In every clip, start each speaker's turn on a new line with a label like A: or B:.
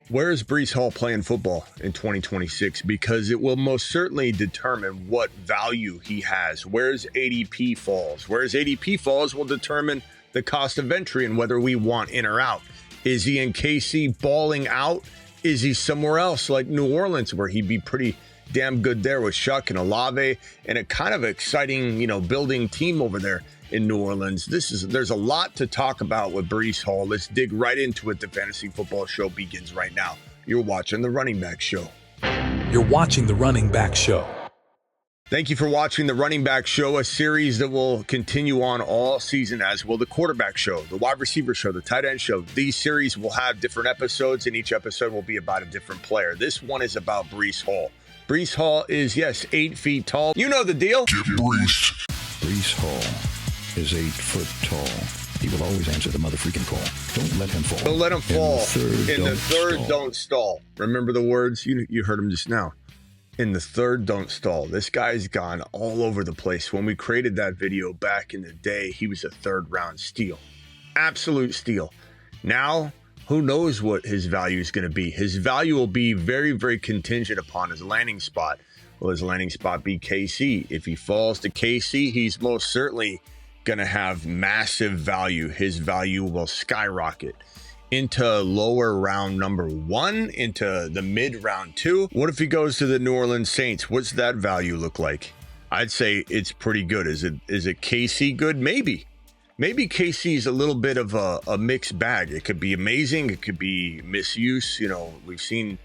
A: Where is Breece Hall playing football in 2026? Because it will most certainly determine what value he has. Where's ADP falls? Where's ADP falls will determine the cost of entry and whether we want in or out. Is he in KC balling out? Is he somewhere else like New Orleans where he'd be pretty damn good there with Shuck and Olave and a kind of exciting, building team over there in New Orleans? There's a lot to talk about with Breece Hall. Let's dig right into it. The Fantasy Football Show begins right now. You're watching The Running Back Show.
B: You're watching The Running Back Show.
A: Thank you for watching The Running Back Show, a series that will continue on all season, as will the Quarterback Show, the Wide Receiver Show, the Tight End Show. These series will have different episodes, and each episode will be about a different player. This one is about Breece Hall. Breece Hall is, yes, 8 feet tall. You know the deal.
C: Get Breece.
D: Breece Hall is 8 foot tall. He will always answer the motherfucking call. Don't let him fall.
A: Don't let him fall. In the third, don't stall. Remember the words? You heard them just now. In the third, don't stall. This guy's gone all over the place. When we created that video back in the day, he was a third-round steal. Absolute steal. Now, who knows what his value is going to be? His value will be very, very contingent upon his landing spot. Will his landing spot be KC? If he falls to KC, he's most certainly going to have massive value. His value will skyrocket into lower round number 1, into the mid round 2. What if he goes to the New Orleans Saints? What's that value look like? I'd say it's pretty good. Is it KC good? Maybe KC is a little bit of a mixed bag. It could be amazing. It could be misuse. We've seen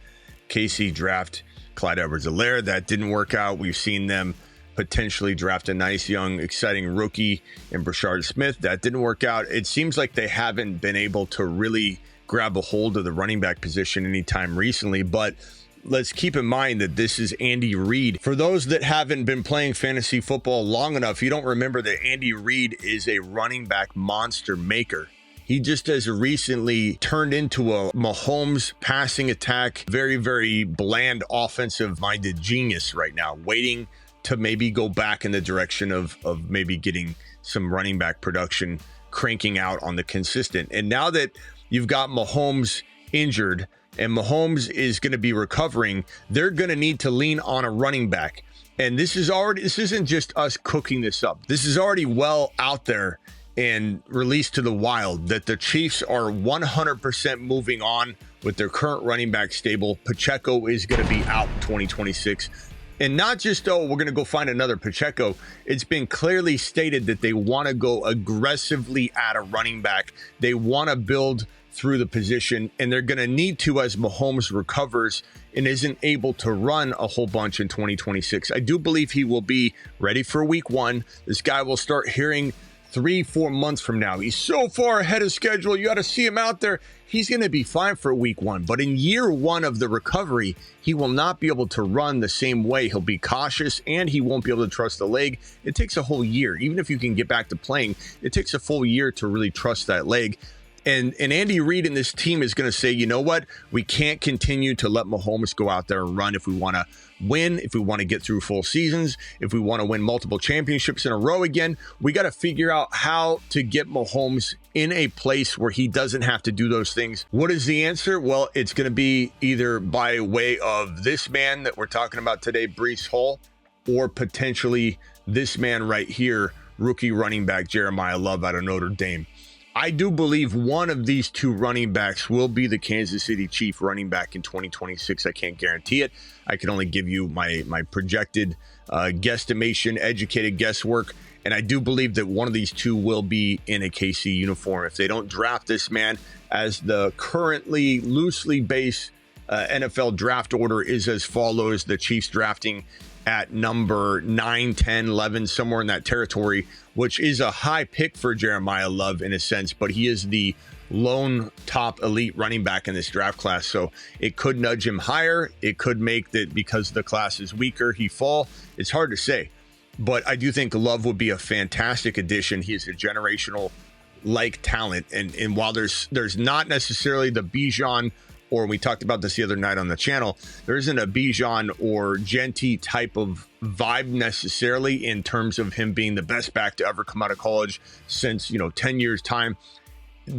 A: KC draft Clyde Edwards-Helaire. That didn't work out. We've seen them potentially draft a nice, young, exciting rookie in Brashard Smith. That didn't work out. It seems like they haven't been able to really grab a hold of the running back position anytime recently, but let's keep in mind that this is Andy Reid. For those that haven't been playing fantasy football long enough, you don't remember that Andy Reid is a running back monster maker. He just as recently turned into a Mahomes passing attack, very, very bland offensive-minded genius right now, waiting to maybe go back in the direction of maybe getting some running back production cranking out on the consistent. And now that you've got Mahomes injured and Mahomes is going to be recovering, they're going to need to lean on a running back. And this isn't just us cooking this up. This is already well out there and released to the wild that the Chiefs are 100% moving on with their current running back stable. Pacheco is going to be out in 2026. And not just, we're going to go find another Pacheco. It's been clearly stated that they want to go aggressively at a running back. They want to build through the position, and they're going to need to as Mahomes recovers and isn't able to run a whole bunch in 2026. I do believe he will be ready for week 1. This guy will start hearing 3-4 months from now. He's so far ahead of schedule. You got to see him out there. He's going to be fine for week 1. But in year 1 of the recovery, he will not be able to run the same way. He'll be cautious and he won't be able to trust the leg. It takes a whole year. Even if you can get back to playing, it takes a full year to really trust that leg. And Andy Reid and this team is going to say, you know what? We can't continue to let Mahomes go out there and run if we want to win, if we want to get through full seasons, if we want to win multiple championships in a row again. We got to figure out how to get Mahomes in a place where he doesn't have to do those things. What is the answer? Well, it's going to be either by way of this man that we're talking about today, Breece Hall, or potentially this man right here, rookie running back Jeremiah Love out of Notre Dame. I do believe one of these two running backs will be the Kansas City Chief running back in 2026. I can't guarantee it. I can only give you my projected guesstimation, educated guesswork. And I do believe that one of these two will be in a KC uniform. If they don't draft this man, as the currently loosely based NFL draft order is as follows: the Chiefs drafting at number 9, 10, 11, somewhere in that territory, which is a high pick for Jeremiah Love in a sense, but he is the lone top elite running back in this draft class. So it could nudge him higher. It could make that because the class is weaker, he fall. It's hard to say, but I do think Love would be a fantastic addition. He's a generational like talent. And while there's not necessarily the Bijan, or we talked about this the other night on the channel, there isn't a Bijan or Genty type of vibe necessarily in terms of him being the best back to ever come out of college since, 10 years time.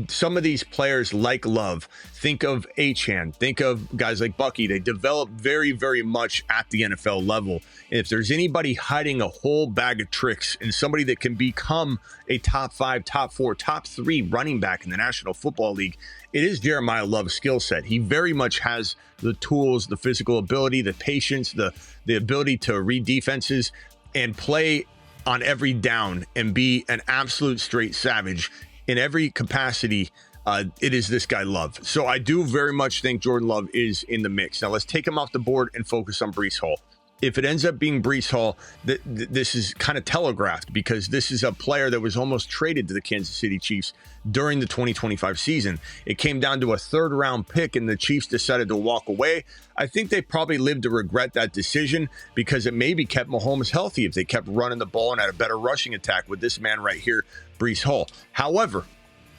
A: some of these players like Love, think of Achane, think of guys like Bucky, they develop very, very much at the NFL level. And if there's anybody hiding a whole bag of tricks and somebody that can become a top 5, top 4, top 3 running back in the National Football League, it is Jeremiah Love's skill set. He very much has the tools, the physical ability, the patience, the ability to read defenses and play on every down and be an absolute straight savage in every capacity. It is this guy Love. So I do very much think Jordan Love is in the mix. Now let's take him off the board and focus on Breece Hall. If it ends up being Breece Hall, this is kind of telegraphed because this is a player that was almost traded to the Kansas City Chiefs during the 2025 season. It came down to a 3rd round pick and the Chiefs decided to walk away. I think they probably lived to regret that decision because it maybe kept Mahomes healthy if they kept running the ball and had a better rushing attack with this man right here, Breece Hall. However,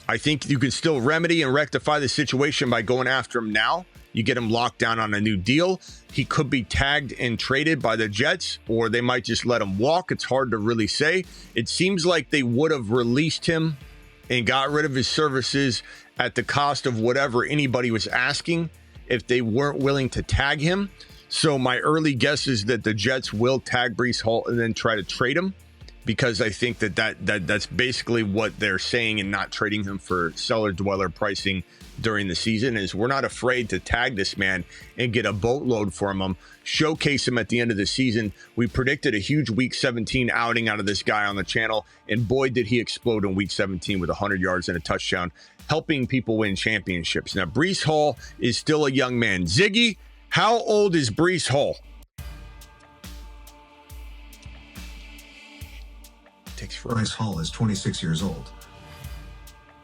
A: I think you can still remedy and rectify the situation by going after him now. You get him locked down on a new deal. He could be tagged and traded by the Jets, or they might just let him walk. It's hard to really say. It seems like they would have released him and got rid of his services at the cost of whatever anybody was asking if they weren't willing to tag him. So my early guess is that the Jets will tag Breece Hall and then try to trade him, because I think that's basically what they're saying and not trading him for cellar dweller pricing during the season is we're not afraid to tag this man and get a boatload from him, showcase him at the end of the season. We predicted a huge week 17 outing out of this guy on the channel, and boy, did he explode in week 17 with 100 yards and a touchdown, helping people win championships. Now, Breece Hall is still a young man. Ziggy, how old is Breece Hall?
C: Breece Hall is 26 years old.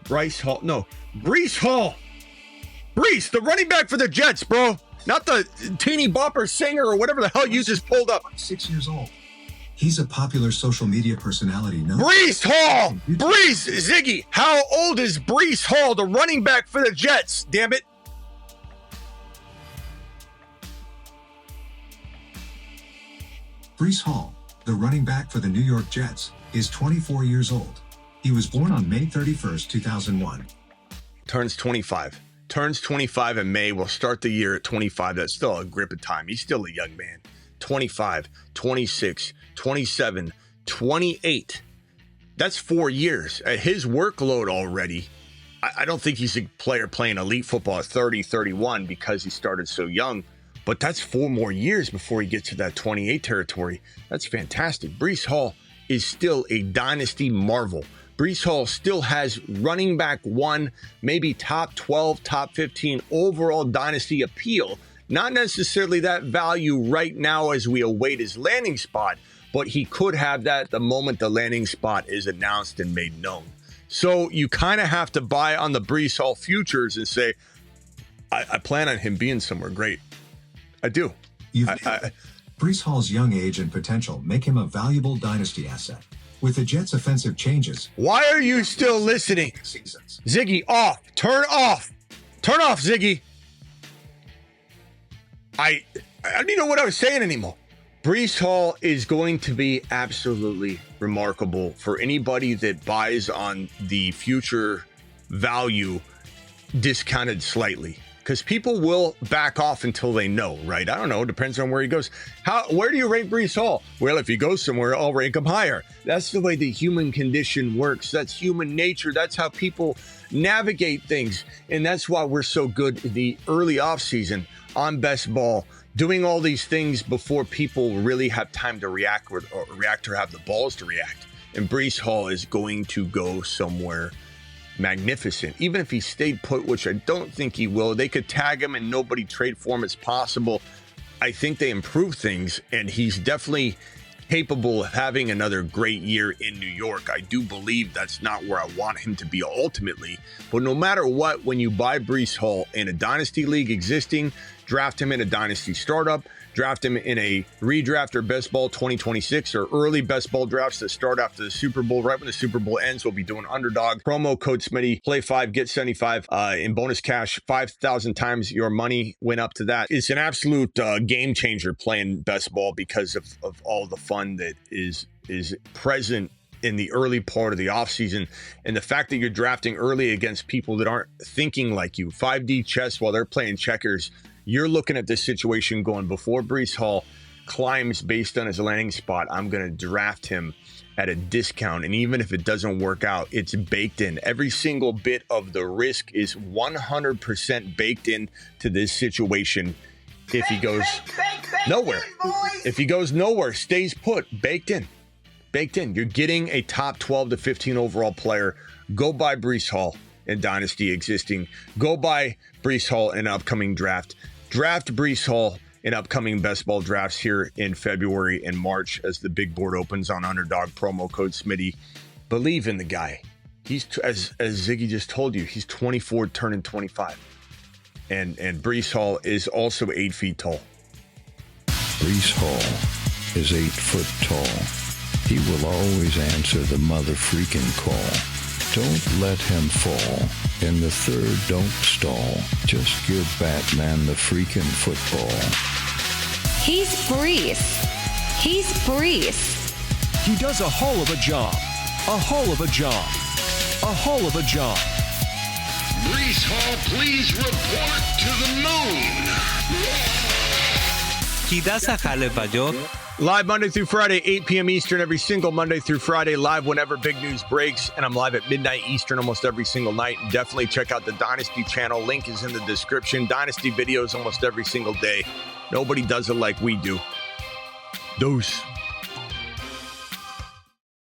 A: Breece Hall. Breece, the running back for the Jets, bro. Not the teeny bopper singer or whatever the hell you just pulled up.
C: 6 years old. He's a popular social media personality. No?
A: Breece Hall. Breece, Ziggy, how old is Breece Hall, the running back for the Jets? Damn it.
C: Breece Hall, the running back for the New York Jets, is 24 years old. He was born on May 31st, 2001.
A: Turns 25. Turns 25 in May. We'll start the year at 25. That's still a grip of time. He's still a young man. 25, 26, 27, 28. That's 4 years. At his workload already, I don't think he's a player playing elite football at 30, 31 because he started so young. But that's 4 more years before he gets to that 28 territory. That's fantastic. Breece Hall is still a dynasty marvel. Breece Hall still has running back 1, maybe top 12, top 15 overall dynasty appeal. Not necessarily that value right now as we await his landing spot, but he could have that the moment the landing spot is announced and made known. So you kind of have to buy on the Breece Hall futures and say, I plan on him being somewhere great. I do.
C: Breece Hall's young age and potential make him a valuable dynasty asset. With the Jets' offensive changes.
A: Why are you still listening? Ziggy, off. Turn off. Turn off, Ziggy. I don't even know what I was saying anymore. Breece Hall is going to be absolutely remarkable for anybody that buys on the future value discounted slightly. Because people will back off until they know, right? I don't know. Depends on where he goes. Where do you rank Breece Hall? Well, if he goes somewhere, I'll rank him higher. That's the way the human condition works. That's human nature. That's how people navigate things. And that's why we're so good in the early offseason on best ball, doing all these things before people really have time to react or have the balls to react. And Breece Hall is going to go somewhere magnificent. Even if he stayed put, which I don't think he will, they could tag him and nobody trade for him. It's possible. I think they improve things, and he's definitely capable of having another great year in New York. I do believe that's not where I want him to be ultimately, but no matter what, when you buy Breece Hall in a dynasty league existing, draft him in a dynasty startup, draft him in a redraft or best ball 2026 or early best ball drafts that start after the Super Bowl. Right when the Super Bowl ends, we'll be doing underdog. Promo code Smitty, play 5, get 75 in bonus cash. 5,000 times your money went up to that. It's an absolute game changer playing best ball because of all the fun that is present in the early part of the offseason. And the fact that you're drafting early against people that aren't thinking like you, 5D chess while they're playing checkers, you're looking at this situation going, before Breece Hall climbs based on his landing spot, I'm going to draft him at a discount. And even if it doesn't work out, it's baked in. Every single bit of the risk is 100% baked in to this situation. If he goes nowhere, if he goes nowhere, stays put, baked in. You're getting a top 12 to 15 overall player. Go buy Breece Hall in Dynasty existing. Go buy Breece Hall in upcoming draft. Draft Breece Hall in upcoming best ball drafts here in February and March as the big board opens on Underdog. Promo code Smitty. Believe in the guy. He's, as Ziggy just told you, he's 24 turning 25. And Breece Hall is also 8 feet tall.
D: Breece Hall is 8 foot tall. He will always answer the mother freaking call. Don't let him fall. In the third, don't stall. Just give Batman the freaking football.
E: He's Breece. He's Breece.
F: He does a hull of a job. A hull of a job. A hull of a job.
G: Breece Hall, please report to the moon.
H: He does a hull of a job.
A: Live Monday through Friday, 8 p.m. Eastern, every single Monday through Friday, live whenever big news breaks, and I'm live at midnight Eastern almost every single night. And definitely check out the Dynasty channel. Link is in the description. Dynasty videos almost every single day. Nobody does it like we do. Deuce.